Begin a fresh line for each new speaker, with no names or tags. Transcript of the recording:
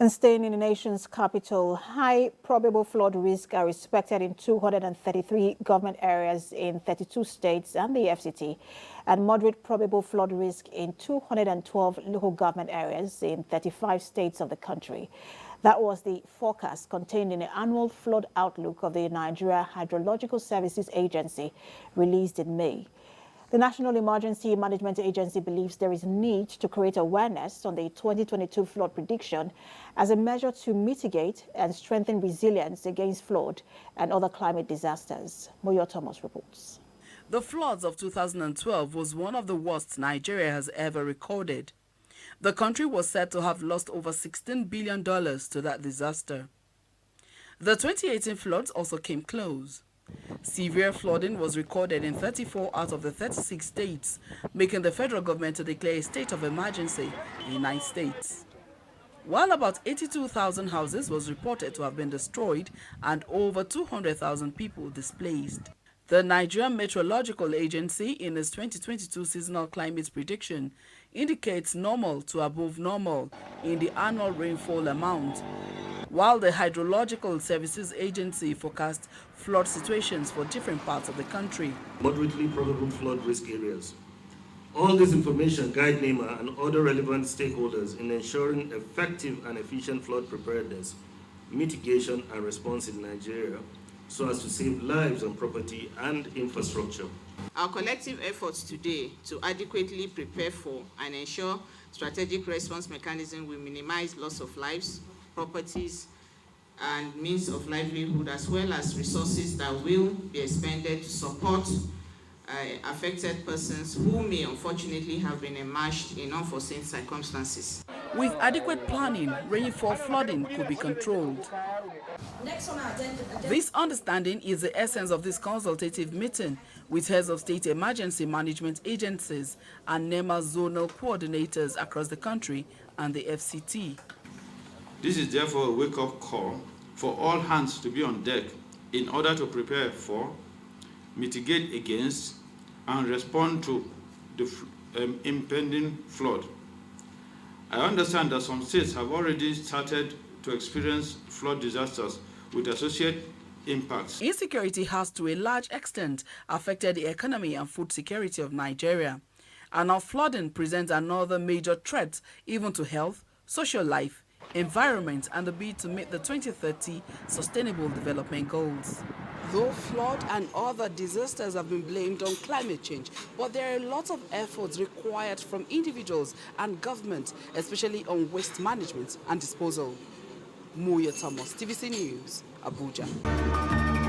And staying in the nation's capital, high probable flood risk are expected in 233 government areas in 32 states and the FCT, and moderate probable flood risk in 212 local government areas in 35 states of the country. That was the forecast contained in the annual flood outlook of the Nigeria Hydrological Services Agency, released in May. The National Emergency Management Agency believes there is need to create awareness on the 2022 flood prediction as a measure to mitigate and strengthen resilience against flood and other climate disasters. Moyo Thomas reports.
The floods of 2012 was one of the worst Nigeria has ever recorded. The country was said to have lost over $16 billion to that disaster. The 2018 floods also came close. Severe flooding was recorded in 34 out of the 36 states, making the federal government to declare a state of emergency in 9 states. While about 82,000 houses was reported to have been destroyed and over 200,000 people displaced. The Nigeria Meteorological Agency, in its 2022 seasonal climate prediction, indicates normal to above normal in the annual rainfall amount, while the Hydrological Services Agency forecasts flood situations for different parts of the country.
Moderately probable flood risk areas. All this information guide NEMA and other relevant stakeholders in ensuring effective and efficient flood preparedness, mitigation and response in Nigeria, so as to save lives and property and infrastructure.
Our collective efforts today to adequately prepare for and ensure strategic response mechanism will minimize loss of lives, properties, and means of livelihood, as well as resources that will be expended to support affected persons who may unfortunately have been immersed in unforeseen circumstances.
With adequate planning, rainfall flooding could be controlled. This understanding is the essence of this consultative meeting with heads of state emergency management agencies and NEMA zonal coordinators across the country and the FCT.
This is therefore a wake-up call for all hands to be on deck in order to prepare for, mitigate against, and respond to the impending flood. I understand that some states have already started to experience flood disasters with associated impacts.
Insecurity has to a large extent affected the economy and food security of Nigeria. And now flooding presents another major threat even to health, social life, environment, and the bid to meet the 2030 Sustainable Development Goals. Though flood and other disasters have been blamed on climate change, but there are a lot of efforts required from individuals and government, especially on waste management and disposal. Moyo Thomas, TVC News, Abuja.